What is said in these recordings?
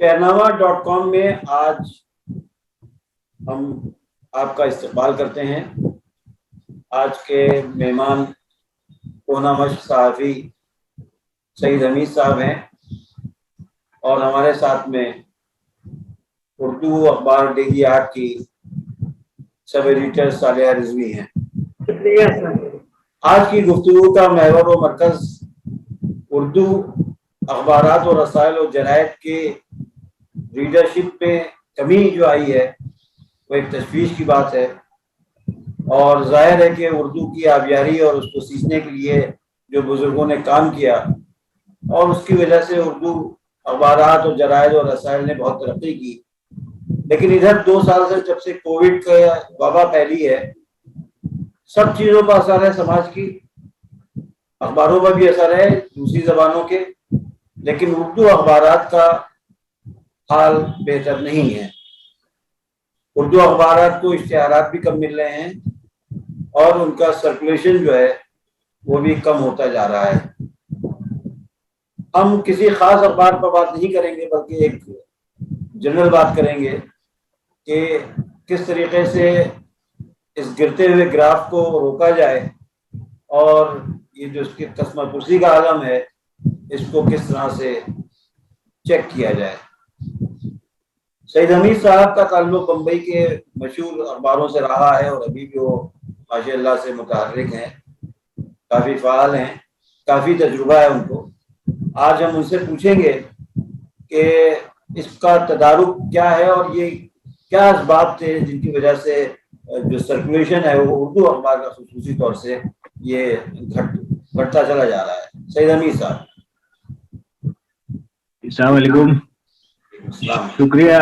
شہرنامہ.com میں آج ہم آپ کا استقبال کرتے ہیں۔ آج کے مہمان کونا مشق صحافی سعید حمید صاحب ہیں اور ہمارے ساتھ میں اردو اخبار ڈیلی آٹھ کی سب ایڈیٹر صالحہ رضوی ہیں۔ شکریہ سر۔ آج کی گفتگو کا محور و مرکز اردو اخبارات و رسائل و جرائد کے ریڈرشپ میں کمی جو آئی ہے وہ ایک تشویش کی بات ہے، اور ظاہر ہے کہ اردو کی آبیاری اور اس کو سیکھنے کے لیے جو بزرگوں نے کام کیا اور اس کی وجہ سے اردو اخبارات اور جرائد اور رسائل نے بہت ترقی کی، لیکن ادھر 2 سال سے جب سے کووڈ کا وبا پھیلی ہے سب چیزوں کا اثر ہے، سماج کی اخباروں پر بھی اثر ہے دوسری زبانوں کے، لیکن اردو اخبارات کا حال بہتر نہیں ہے۔ اردو اخبارات کو اشتہارات بھی کم مل رہے ہیں اور ان کا سرکولیشن جو ہے وہ بھی کم ہوتا جا رہا ہے۔ ہم کسی خاص اخبار پر بات نہیں کریں گے بلکہ ایک جنرل بات کریں گے کہ کس طریقے سے اس گرتے ہوئے گراف کو روکا جائے اور یہ جو اس کی قسمہ پرسی کا عالم ہے اس کو کس طرح سے چیک کیا جائے۔ سعید حمید صاحب کا تعلق بمبئی کے مشہور اخباروں سے رہا ہے اور ابھی بھی وہ ماشاء اللہ سے متحرک ہیں، کافی فعال ہیں، کافی تجربہ ہے ان کو۔ آج ہم ان سے پوچھیں گے کہ اس کا تدارک کیا ہے اور یہ کیا اسباب تھے جن کی وجہ سے جو سرکولیشن ہے وہ اردو اخبار کا خصوصی طور سے یہ گھٹتا چلا جا رہا ہے۔ سعید حمید صاحب۔ السلام علیکم۔ شکریہ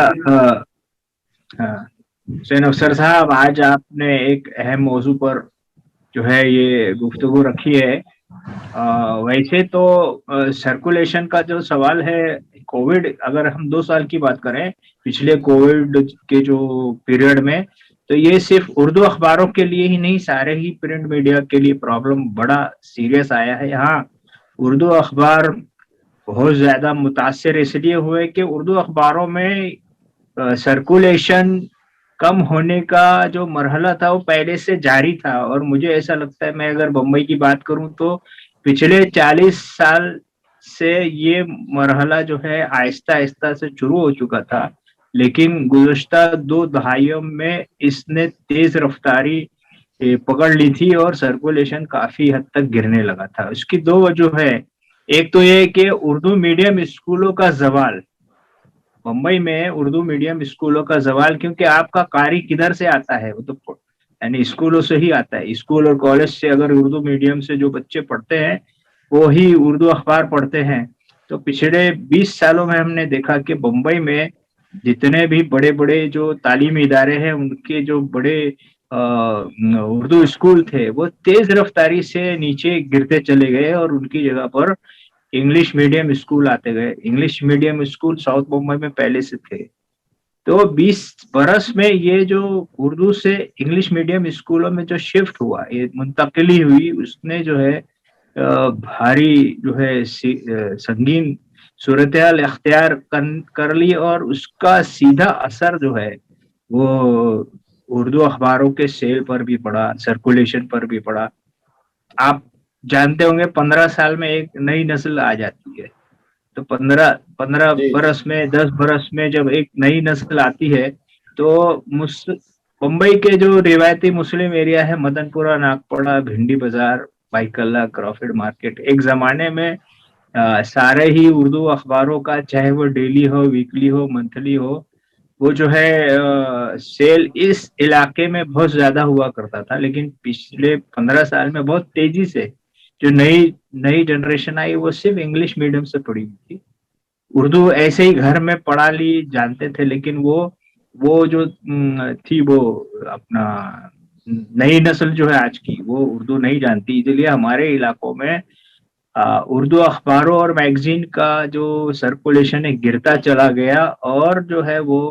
حسین افسر صاحب، آج آپ نے ایک اہم موضوع پر جو ہے یہ گفتگو رکھی ہے۔ ویسے تو سرکولیشن کا جو سوال ہے، کووڈ اگر ہم 2 سال کی بات کریں پچھلے کووڈ کے جو پیریڈ میں، تو یہ صرف اردو اخباروں کے لیے ہی نہیں، سارے ہی پرنٹ میڈیا کے لیے پرابلم بڑا سیریس آیا ہے۔ یہاں اردو اخبار بہت زیادہ متاثر اس لیے ہوئے کہ اردو اخباروں میں سرکولیشن کم ہونے کا جو مرحلہ تھا وہ پہلے سے جاری تھا، اور مجھے ایسا لگتا ہے، میں اگر بمبئی کی بات کروں تو پچھلے 40 سال سے یہ مرحلہ جو ہے آہستہ آہستہ سے شروع ہو چکا تھا، لیکن گزشتہ 2 دہائیوں میں اس نے تیز رفتاری پکڑ لی تھی اور سرکولیشن کافی حد تک گرنے لگا تھا۔ اس کی 2 وجہ ہے۔ ایک تو یہ کہ اردو میڈیم اسکولوں کا زوال، ممبئی میں اردو میڈیم اسکولوں کا زوال، کیونکہ آپ کا قاری کدھر سے آتا ہے؟ وہ تو یعنی اسکولوں سے ہی آتا ہے۔ اسکول اور کالج سے اگر اردو میڈیم سے جو بچے پڑھتے ہیں وہی اردو اخبار پڑھتے ہیں، تو پچھلے 20 سالوں میں ہم نے دیکھا کہ بمبئی میں جتنے بھی بڑے بڑے جو تعلیمی ادارے ہیں ان کے جو بڑے اردو اسکول تھے وہ تیز رفتاری سے نیچے گرتے چلے گئے اور ان کی جگہ پر انگلش میڈیم اسکول آتے گئے۔ English medium school south Bombay میں پہلے سے تھے، تو 20 برس میں یہ جو اردو سے انگلش میڈیم اسکولوں میں جو شفٹ ہوا، یہ منتقلی ہوئی، اس نے جو ہے بھاری جو ہے سنگین صورتحال اختیار کر لی، اور اس کا سیدھا اثر جو ہے وہ اردو اخباروں کے سیل پر بھی پڑا، سرکولیشن پر بھی پڑا۔ آپ جانتے ہوں گے 15 سال میں ایک نئی نسل آ جاتی ہے، تو 15 برس میں 10 برس میں جب ایک نئی نسل آتی ہے تو ممبئی کے جو روایتی مسلم ایریا ہے، مدن پورہ، ناگپڑا، بھنڈی بازار، بائکلہ، کرافٹ مارکیٹ، ایک زمانے میں سارے ہی اردو اخباروں کا، چاہے وہ ڈیلی ہو، ویکلی ہو، منتھلی ہو، وہ جو ہے سیل اس علاقے میں بہت زیادہ ہوا کرتا تھا۔ لیکن پچھلے 15 سال میں بہت تیزی سے جو نئی جنریشن آئی وہ صرف انگلش میڈیم سے پڑھی ہوئی تھی، اردو ایسے ہی گھر میں پڑھا لی جانتے تھے، لیکن وہ جو تھی وہ اپنا نئی نسل جو ہے آج کی وہ اردو نہیں جانتی، اس لیے ہمارے علاقوں میں اردو اخباروں اور میگزین کا جو سرکولیشن ہے گرتا چلا گیا، اور جو ہے وہ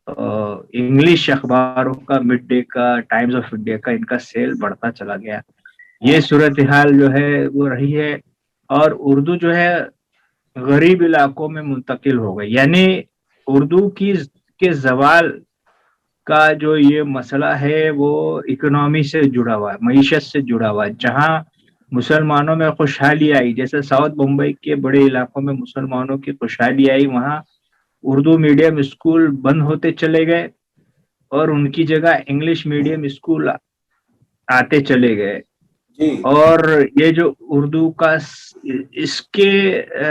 انگلش اخباروں کا، مڈ ڈے کا، ٹائمز آف انڈیا کا، ان کا سیل بڑھتا چلا گیا۔ یہ صورتحال جو ہے وہ رہی ہے، اور اردو جو ہے غریب علاقوں میں منتقل ہو گئی، یعنی اردو کے زوال کا جو یہ مسئلہ ہے وہ اکنامی سے جڑا ہوا ہے، معیشت سے جڑا ہوا ہے. جہاں مسلمانوں میں خوشحالی آئی، جیسے ساؤتھ بمبئی کے بڑے علاقوں میں مسلمانوں کی خوشحالی آئی، وہاں اردو میڈیم اسکول بند ہوتے چلے گئے اور ان کی جگہ انگلش میڈیم اسکول آتے چلے گئے. جی اور یہ جو اردو کا اس کے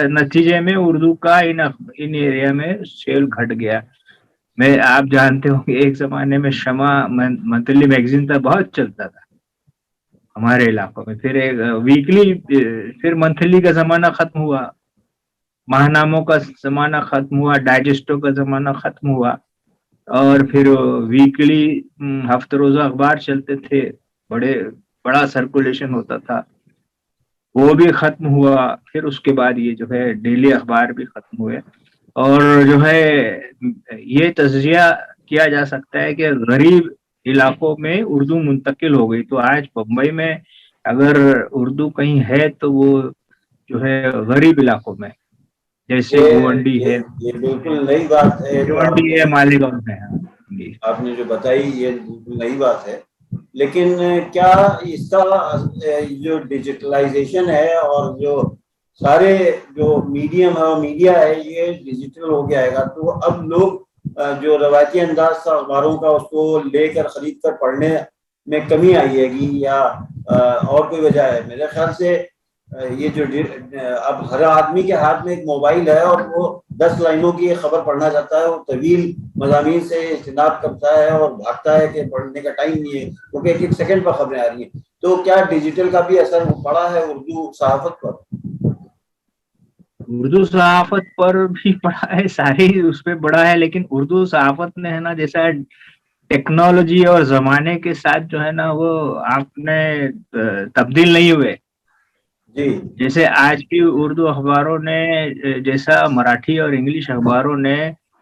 نتیجے میں اردو کا ان ایریا میں سیل گھٹ گیا. میں آپ جانتے ہوں کہ ایک زمانے میں شمع منتھلی میگزین تھا، بہت چلتا تھا ہمارے علاقوں میں. پھر ایک ویکلی، پھر منتھلی کا زمانہ ختم ہوا، ماہناموں کا زمانہ ختم ہوا، ڈائجسٹوں کا زمانہ ختم ہوا، اور پھر ویکلی ہفتہ روزہ اخبار چلتے تھے، بڑا سرکولیشن ہوتا تھا، وہ بھی ختم ہوا. پھر اس کے بعد یہ جو ہے ڈیلی اخبار بھی ختم ہوئے. اور جو ہے یہ تجزیہ کیا جا سکتا ہے کہ غریب علاقوں میں اردو منتقل ہو گئی. تو آج بمبئی میں اگر اردو کہیں ہے تو وہ جو ہے غریب علاقوں میں، جیسے بھونڈی ہے، یہ بالکل نئی بات ہے جو بھونڈی ہے، مالیگاؤں ہے. جی آپ نے جو بتائی یہ بالکل نئی بات ہے. لیکن کیا اس کا جو ڈیجیٹلائزیشن ہے اور جو سارے جو میڈیا ہے یہ ڈیجیٹل ہو گیا ہے، تو اب لوگ جو روایتی انداز تھا اخباروں کا اس کو لے کر خرید کر پڑھنے میں کمی آئی ہے گی، یا اور کوئی وجہ ہے؟ میرے خیال سے یہ جو اب ہر آدمی کے ہاتھ میں ایک موبائل ہے اور وہ 10 لائنوں کی خبر پڑھنا چاہتا ہے، وہ طویل مضامین سے اجتناب کرتا ہے اور بھاگتا ہے کہ پڑھنے کا ٹائم نہیں ہے کیونکہ ایک سیکنڈ پر خبریں آ رہی ہیں. تو کیا ڈیجیٹل کا بھی اثر پڑا ہے اردو صحافت پر؟ اردو صحافت پر بھی پڑا ہے، ساری اس پہ بڑا ہے، لیکن اردو صحافت نے ہے نا جیسا ٹیکنالوجی اور زمانے کے ساتھ جو ہے نا وہ آپ نے تبدیل نہیں ہوئے. جی جیسے آج کی اردو اخباروں نے، جیسا مراٹھی اور انگلش اخباروں نے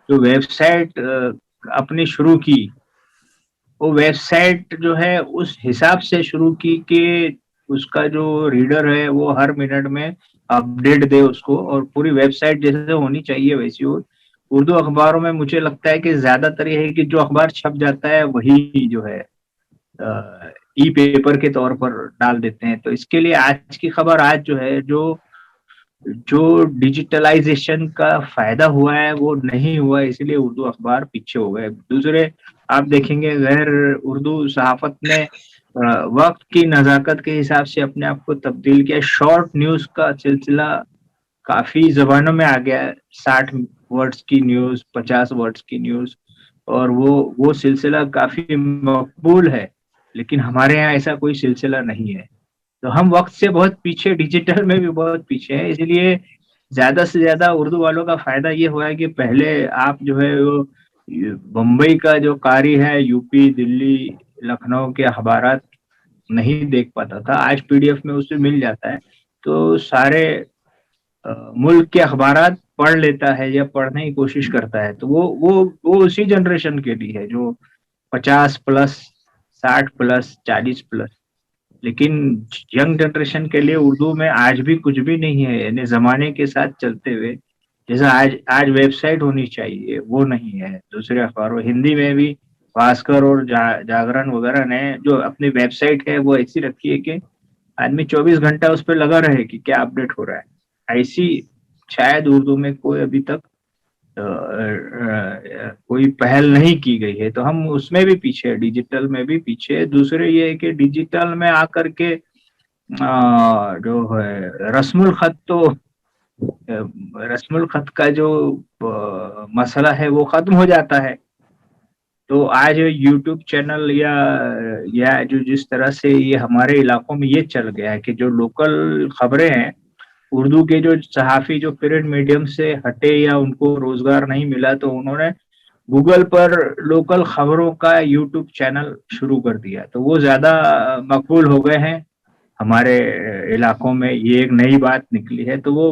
جو ویب سائٹ اپنی شروع کی، وہ ویب سائٹ جو ہے اس حساب سے شروع کی کہ اس کا جو ریڈر ہے وہ ہر منٹ میں اپڈیٹ دے اس کو، اور پوری ویب سائٹ جیسے ہونی چاہیے ویسی ہو. اردو اخباروں میں مجھے لگتا ہے کہ زیادہ تر یہ ہے کہ جو اخبار چھپ جاتا ہے وہی جو ہے ای پیپر کے طور پر ڈال دیتے ہیں. تو اس کے لیے آج کی خبر آج جو ہے جو ڈیجیٹلائزیشن کا فائدہ ہوا ہے وہ نہیں ہوا، اسی لیے اردو اخبار پیچھے ہو گئے. دوسرے آپ دیکھیں گے غیر اردو صحافت نے وقت کی نزاکت کے حساب سے اپنے آپ کو تبدیل کیا. شارٹ نیوز کا سلسلہ کافی زبانوں میں آ گیا ہے، 60 ورڈز کی نیوز، 50 ورڈز کی نیوز، اور وہ سلسلہ کافی مقبول ہے. لیکن ہمارے یہاں ایسا کوئی سلسلہ نہیں ہے. تو ہم وقت سے بہت پیچھے، ڈیجیٹل میں بھی بہت پیچھے ہیں. اسی لیے زیادہ سے زیادہ اردو والوں کا فائدہ یہ ہوا ہے کہ پہلے آپ جو ہے وہ بمبئی کا جو قاری ہے، یو پی، دلی، لکھنؤ کے اخبارات نہیں دیکھ پاتا تھا، آج پی ڈی ایف میں اسے مل جاتا ہے. تو سارے ملک کے اخبارات پڑھ لیتا ہے یا پڑھنے کی کوشش کرتا ہے. تو وہ اسی جنریشن کے لیے ہے جو 50+، 60+، 40+. لیکن ینگ جنریشن کے لیے اردو میں آج بھی کچھ بھی نہیں ہے، یعنی زمانے کے ساتھ چلتے ہوئے جیسا آج ویب سائٹ ہونی چاہیے وہ نہیں ہے. دوسرے اخباروں ہندی میں بھی بھاسکر اور جاگرن وغیرہ نے جو اپنی ویب سائٹ ہے وہ ایسی رکھی ہے کہ آدمی 24 گھنٹہ اس پہ لگا رہے کہ کیا اپڈیٹ ہو رہا ہے. ایسی شاید اردو میں کوئی ابھی تک کوئی پہل نہیں کی گئی ہے. تو ہم اس میں بھی پیچھے، ڈیجیٹل میں بھی پیچھے. دوسرے یہ ہے کہ ڈیجیٹل میں آ کر کے جو ہے رسم الخط کا جو مسئلہ ہے وہ ختم ہو جاتا ہے. تو آج یوٹیوب چینل یا جو جس طرح سے یہ ہمارے علاقوں میں یہ چل گیا ہے کہ جو لوکل خبریں ہیں، اردو کے جو صحافی جو پرنٹ میڈیم سے ہٹے یا ان کو روزگار نہیں ملا، تو انہوں نے گوگل پر لوکل خبروں کا یوٹیوب چینل شروع کر دیا. تو وہ زیادہ مقبول ہو گئے ہیں ہمارے علاقوں میں. یہ ایک نئی بات نکلی ہے. تو وہ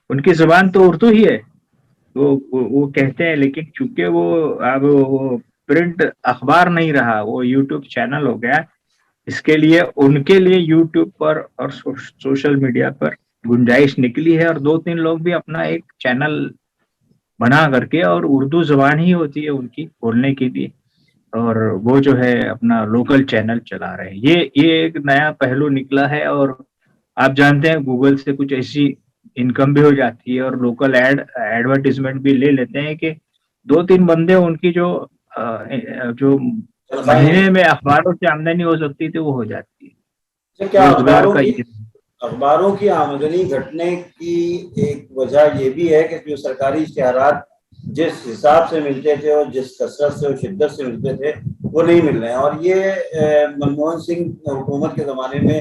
ان کی زبان تو اردو ہی ہے، وہ کہتے ہیں، لیکن چونکہ اب وہ پرنٹ اخبار نہیں رہا، وہ یوٹیوب چینل ہو گیا. اس کے لیے ان کے لیے یوٹیوب پر اور سوشل میڈیا پر گنجائش نکلی ہے، اور 2-3 لوگ بھی اپنا ایک چینل بنا کر کے, اور اردو زبان ہی ہوتی ہے ان کی بولنے کے لیے, اور وہ جو ہے اپنا لوکل چینل چلا رہے ہیں. یہ ایک نیا پہلو نکلا ہے, اور آپ جانتے ہیں گوگل سے کچھ ایسی انکم بھی ہو جاتی ہے, اور لوکل ایڈورٹیزمنٹ بھی لے لیتے ہیں کہ 2-3 بندے ان کی جو جو تنخواہیں مہینے ہیں. میں اخباروں سے آمدنی ہو سکتی تھی وہ ہو جاتی ہے. کیا روزگار کا یہ اخباروں کی آمدنی گھٹنے کی ایک وجہ یہ بھی ہے کہ جو سرکاری اشتہارات جس حساب سے ملتے تھے اور جس کثرت سے اور شدت سے ملتے تھے وہ نہیں مل رہے ہیں. اور یہ منموہن سنگھ حکومت کے زمانے میں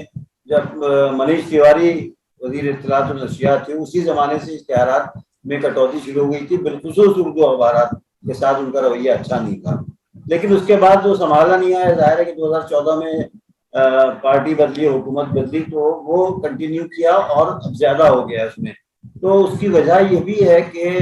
جب منیش تیواری وزیر اطلاعات و نشریات تھے, اسی زمانے سے اشتہارات میں کٹوتی شروع ہو گئی تھی, بالخصوص اردو اخبارات کے ساتھ ان کا رویہ اچھا نہیں تھا. لیکن اس کے بعد جو سنبھالا نہیں آیا, ظاہر ہے کہ 2014 میں پارٹی بدلی, حکومت بدلی, تو وہ کنٹینیو کیا اور اب زیادہ ہو گیا اس میں. تو اس کی وجہ یہ بھی ہے کہ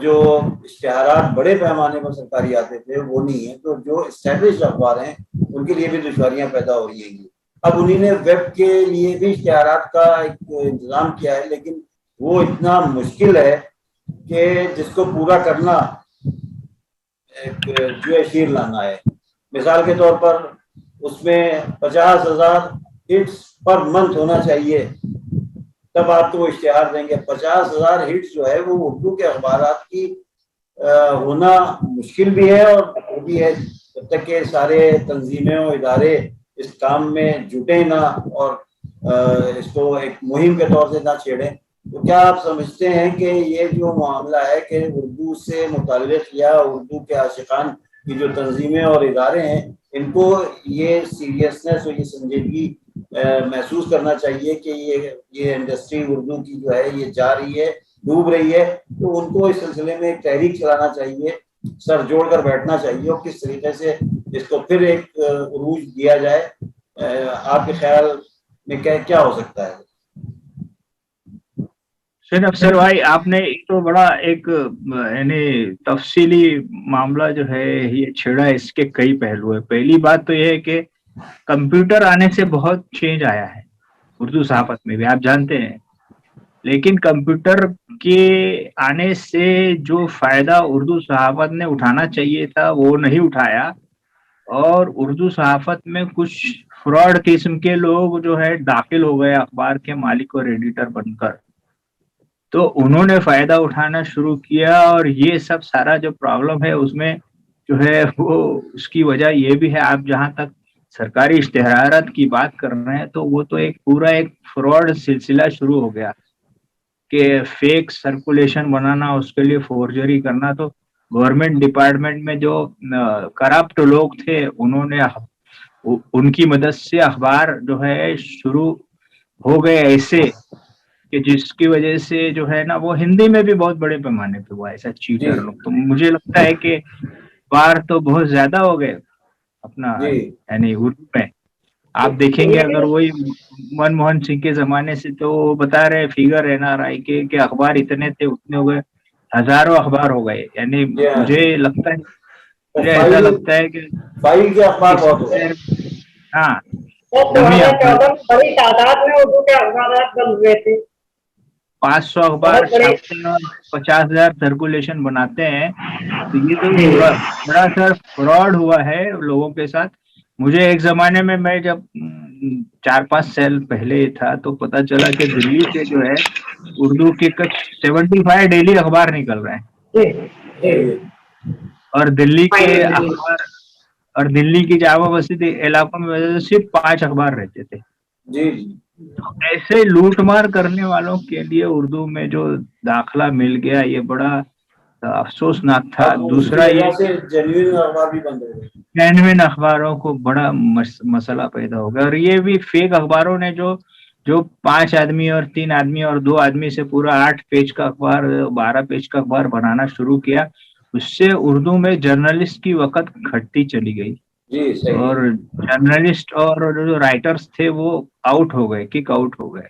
جو اشتہارات بڑے پیمانے پر سرکاری آتے تھے وہ نہیں ہے, تو جو اسٹیبلش اخبار ہیں ان کے لیے بھی دشواریاں پیدا ہو رہی ہیں. اب انہوں نے ویب کے لیے بھی اشتہارات کا ایک انتظام کیا ہے, لیکن وہ اتنا مشکل ہے کہ جس کو پورا کرنا ایک جو شیر لانا ہے. مثال کے طور پر اس میں 50,000 ہٹس پر منتھ ہونا چاہیے, تب آپ کو وہ اشتہار دیں گے. 50,000 ہٹس جو ہے وہ اردو کے اخبارات کی ہونا مشکل بھی ہے, اور وہ بھی ہے جب تک کہ سارے تنظیمیں اور ادارے اس کام میں جٹیں نہ اور اس کو ایک مہم کے طور سے نہ چھیڑیں. تو کیا آپ سمجھتے ہیں کہ یہ جو معاملہ ہے کہ اردو سے متعلق یا اردو کے عاشقان کی جو تنظیمیں اور ادارے ہیں ان کو یہ سیریسنس اور یہ سنجیدگی محسوس کرنا چاہیے کہ یہ انڈسٹری اردو کی جو ہے یہ جا رہی ہے, ڈوب رہی ہے, تو ان کو اس سلسلے میں ایک تحریک چلانا چاہیے, سر جوڑ کر بیٹھنا چاہیے, اور کس طریقے سے اس کو پھر ایک عروج دیا جائے. آپ کے خیال میں کیا ہو سکتا ہے؟ حسین افسر بھائی, آپ نے ایک تو بڑا ایک یعنی تفصیلی معاملہ جو ہے یہ چھیڑا ہے. اس کے کئی پہلو ہے. پہلی بات تو یہ ہے کہ کمپیوٹر آنے سے بہت چینج آیا ہے اردو صحافت میں بھی, آپ جانتے ہیں. لیکن کمپیوٹر کے آنے سے جو فائدہ اردو صحافت نے اٹھانا چاہیے تھا وہ نہیں اٹھایا, اور اردو صحافت میں کچھ فراڈ قسم کے لوگ جو ہے داخل ہو گئے اخبار کے مالک اور ایڈیٹر بن کر, تو انہوں نے فائدہ اٹھانا شروع کیا. اور یہ سب سارا جو پرابلم ہے اس میں جو ہے وہ اس کی وجہ یہ بھی ہے, آپ جہاں تک سرکاری اشتہارات کی بات کر رہے ہیں تو وہ تو ایک پورا ایک فراڈ سلسلہ شروع ہو گیا کہ فیک سرکولیشن بنانا, اس کے لیے فورجری کرنا. تو گورنمنٹ ڈپارٹمنٹ میں جو کرپٹ لوگ تھے انہوں نے ان کی مدد سے اخبار جو ہے شروع ہو گئے ایسے کہ جس کی وجہ سے جو ہے نا وہ ہندی میں بھی بہت بڑے پیمانے پہ ہوا ایسا جی چیٹر لوگ. تو مجھے لگتا ہے کہ بار تو بہت زیادہ ہو گئے اپنا جی یعنی اردو میں. آپ دیکھیں گے اگر وہی منموہن سنگھ کے زمانے سے تو وہ بتا رہے فیگر NRI کے کہ اخبار اتنے تھے اتنے ہو گئے, ہزاروں اخبار ہو گئے. یعنی جی ہاں, مجھے لگتا ہے, وہ مجھے ایسا فائل لگتا ہے کہ فائل کے اخبار اس بہت ہو گئے. ہاں وہ نمی 2014 میں بڑی تعداد میں اردو کے اخبارات بن ہوئے تھے, 500 اخبار بہت بڑے. چھاپتے ہیں اور 50,000 سرکولیشن بناتے ہیں. تو یہ تو بڑا سر فراڈ ہوا ہے لوگوں کے ساتھ. مجھے ایک زمانے میں جب 4-5 سال پہلے تھا تو پتا چلا کہ دلی سے جو ہے اردو کے کچھ 75 ڈیلی اخبار نکل رہے ہیں, جی جی اور دلی کے اخبار اور دلی کی جامع مسجد علاقوں میں صرف 5 اخبار رہتے تھے. جی جی تو ایسے لوٹ مار کرنے والوں کے لیے اردو میں جو داخلہ مل گیا یہ بڑا افسوسناک تھا. اب اس کی دوسرا وجہ یہ سے جینوئن اخبار بھی بند ہو گئے. جینوئن اخباروں کو بڑا مسئلہ پیدا ہو گیا, اور یہ بھی فیک اخباروں نے جو 5 آدمی اور 3 آدمی اور 2 آدمی سے پورا 8 پیج کا اخبار 12 پیج کا اخبار بنانا شروع کیا, اس سے اردو میں جرنلسٹ کی وقت گھٹتی چلی گئی. جی صحیح اور ہے. جرنلسٹ اور جو رائٹرز تھے وہ آؤٹ ہو گئے, کک آؤٹ ہو گئے.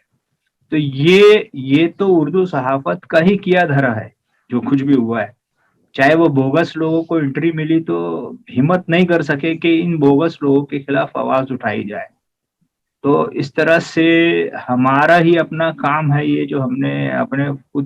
تو یہ تو اردو صحافت کا ہی کیا دھرا ہے جو کچھ بھی ہوا ہے. چاہے وہ بوگس لوگوں کو انٹری ملی تو ہمت نہیں کر سکے کہ ان بوگس لوگوں کے خلاف آواز اٹھائی جائے. تو اس طرح سے ہمارا ہی اپنا کام ہے یہ جو ہم نے اپنے خود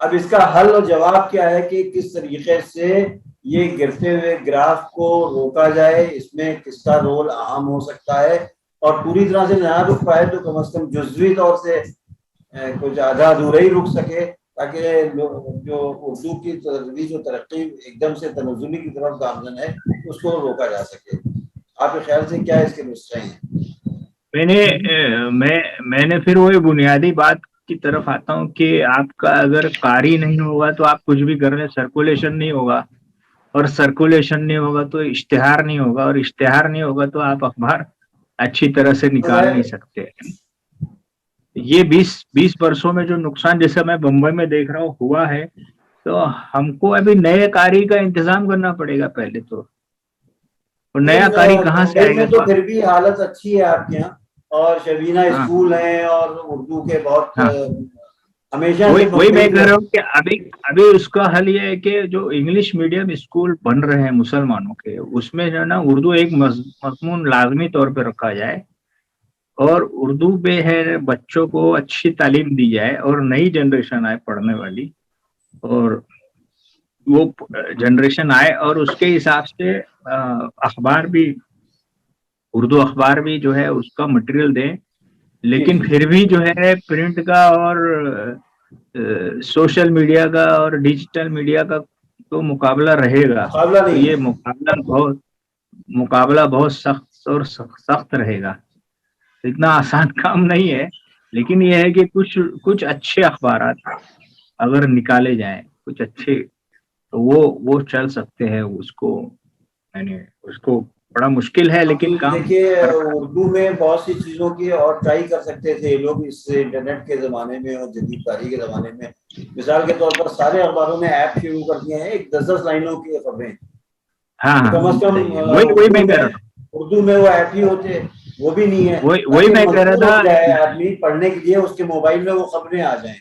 اب اس کا حل اور جواب کیا ہے کہ کس طریقے سے یہ گرتے ہوئے گراف کو روکا جائے, اس میں کس کا رول اہم ہو سکتا ہے, اور پوری طرح سے نہ رک پائے تو کم از کم جزوی طور سے کچھ آدھا ادھورا ہی رک سکے, تاکہ جو اردو کی تدریج و ترقی ایک دم سے تنزلی کی طرف گامزن ہے اس کو روکا جا سکے. آپ کے خیال سے کیا اس کے نسخے ہیں؟ میں نے پھر وہی بنیادی بات کی طرف آتا ہوں کہ آپ کا اگر قاری نہیں ہوگا تو آپ کچھ بھی کر رہے, سرکولیشن نہیں ہوگا, اور سرکولیشن نہیں ہوگا تو اشتہار نہیں ہوگا, اور اشتہار نہیں ہوگا تو آپ اخبار اچھی طرح سے نکال نہیں سکتے. یہ 20 برسوں میں جو نقصان جیسا میں بمبئی میں دیکھ رہا ہوں ہوا ہے, تو ہم کو ابھی نئے قاری کا انتظام کرنا پڑے گا پہلے تو, اور نیا قاری کہاں سے آئے گا؟ تو پھر بھی حالت اچھی ہے آپ کے یہاں, اور شبینہ ہاں اسکول ہیں اور اردو کے بہت ہاں ہمیشہ سے وہی میں کہہ رہا ہوں کہ ابھی اس کا حل یہ ہے کہ جو انگلش میڈیم اسکول بن رہے ہیں مسلمانوں کے, اس میں جو ہے نا اردو ایک مضمون لازمی طور پہ رکھا جائے, اور اردو پہ ہے بچوں کو اچھی تعلیم دی جائے, اور نئی جنریشن آئے پڑھنے والی, اور وہ جنریشن آئے اور اس کے حساب سے اخبار بھی, اردو اخبار بھی جو ہے اس کا مٹیریل دیں, لیکن پھر بھی جو ہے پرنٹ کا اور سوشل میڈیا کا اور ڈیجیٹل میڈیا کا تو مقابلہ رہے گا. مقابلہ تو نہیں یہ ہے. مقابلہ بہت سخت اور سخت رہے گا, اتنا آسان کام نہیں ہے, لیکن یہ ہے کہ کچھ اچھے اخبارات اگر نکالے جائیں, کچھ اچھے, تو وہ چل سکتے ہیں. اس کو بڑا مشکل ہے لیکن کام دیکھیے کر رہا ہے. اردو میں بہت سی چیزوں کی اور ٹرائی کر سکتے تھے لوگ اس انٹرنیٹ کے زمانے میں اور جدید کاری کے زمانے میں. مثال کے طور پر سارے اخباروں نے ایپ شروع کر دیے ہیں, ایک 10 لائنوں کی خبریں, ہاں کم از کم صحیح ہے, وہی میں کہہ رہا ہوں, اردو میں وہ ایپ ہی ہوتے, وہ بھی نہیں ہے, وہی تاکہ میں کہہ رہا مجبور تھا. ہو جائے آدمی پڑھنے کے لیے اس کے موبائل میں وہ خبریں آ جائیں,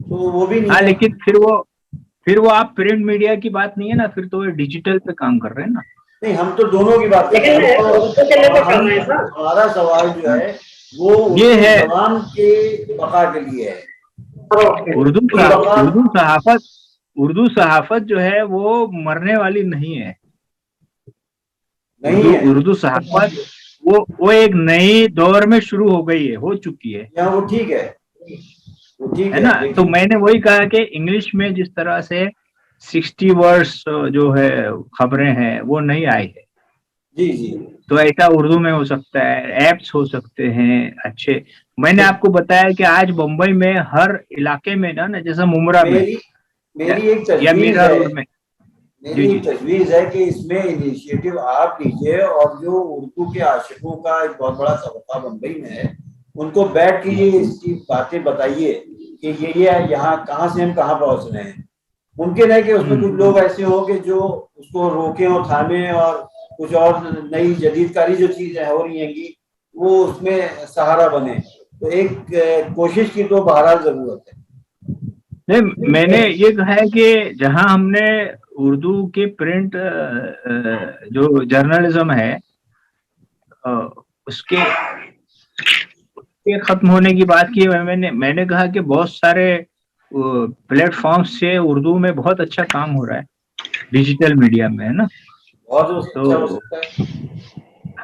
تو وہ بھی نہیں ہاں ہے. لیکن پھر وہ آپ پرنٹ میڈیا کی بات نہیں ہے نا, پھر تو وہ ڈیجیٹل پہ کام کر رہے ہیں نا. نہیں, ہم تو دونوں کی بات کر رہے لیکن ہیں. اردو کے لیے تو کم ہے سر. ہمارا سوال جو ہاں، ہے وہ یہ اردو ہے زبان کے بقا کے لیے ہے. اردو صحافت جو ہے وہ مرنے والی نہیں ہے. نہیں ہے اردو صحافت وہ ایک نئی دور میں شروع ہو گئی ہے, ہو چکی ہے, یا وہ ٹھیک ہے, وہ ٹھیک ہے ہے. نا. تو لیکن میں نے وہی کہا کہ انگلش میں جس طرح سے 60 ورڈز جو ہے خبریں ہیں وہ نہیں آئی ہے, جی جی تو ایسا اردو میں ہو سکتا ہے, ایپس ہو سکتے ہیں اچھے. میں نے آپ کو بتایا کہ آج بمبئی میں ہر علاقے میں نا جیسے ممرا میں میری ایک یا تجویز میرا ہے, روڈ میں. میری جی ایک جی تجویز ہے کہ اس میں انیشیٹو آپ لیجئے, اور جو اردو کے عاشقوں کا ایک بہت بڑا طبقہ بمبئی میں ہے ان کو بیٹھ کے یہ اس کی باتیں بتائیے کہ یہ یہاں کہاں سے ہم کہاں پہنچ رہے ہیں. ممکن ہے کہ اس میں کچھ لوگ ایسے ہوں کہ جو اس کو روکیں اور تھامیں, اور کچھ اور نئی جدید کاری جو چیزیں ہو رہی ہیں گی وہ اس میں سہارا بنے. تو ایک کوشش کی تو بہرحال ضرورت ہے. نہیں, میں نے یہ کہا ہے کہ جہاں ہم نے اردو کے پرنٹ جو جرنلزم ہے اس کے ختم ہونے کی بات کی, میں نے کہا کہ بہت سارے پلیٹ فارمز سے اردو میں بہت اچھا کام ہو رہا ہے ڈیجیٹل میڈیا میں, ہے نا. بہت تو اچھا ہو سکتا ہے.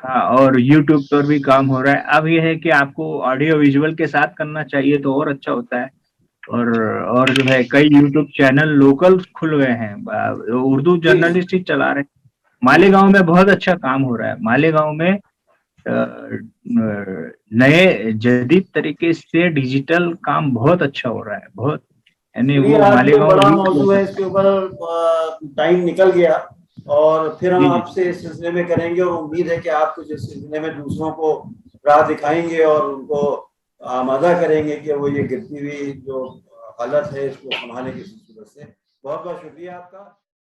ہاں, اور یوٹیوب پر بھی کام ہو رہا ہے. اب یہ ہے کہ آپ کو آڈیو ویژول کے ساتھ کرنا چاہیے تو اور اچھا ہوتا ہے. اور جو ہے کئی یوٹیوب چینل لوکل کھل گئے ہیں, اردو جی جی جرنلسٹ ہی چلا رہے ہیں. مالیگاؤں میں بہت اچھا کام ہو رہا ہے. مالیگاؤں میں نئے جدید طریقے سے ڈیجیٹل کام بہت اچھا ہو رہا ہے, بہت. یعنی چلیے, وہ آج یہ مالیگاؤں بڑا ریچ ہو موضوع ہے, اس سکتا کے اوپر ٹائم نکل گیا, اور پھر ہم جی جی آپ سے اس سلسلے میں کریں گے, اور امید ہے کہ آپ کچھ اس سلسلے میں دوسروں کو راہ دکھائیں گے اور ان کو آمادہ کریں گے کہ وہ یہ گرتی ہوئی جو حالت ہے اس کو سنبھالنے کی صورت سے. بہت بہت شکریہ آپ کا.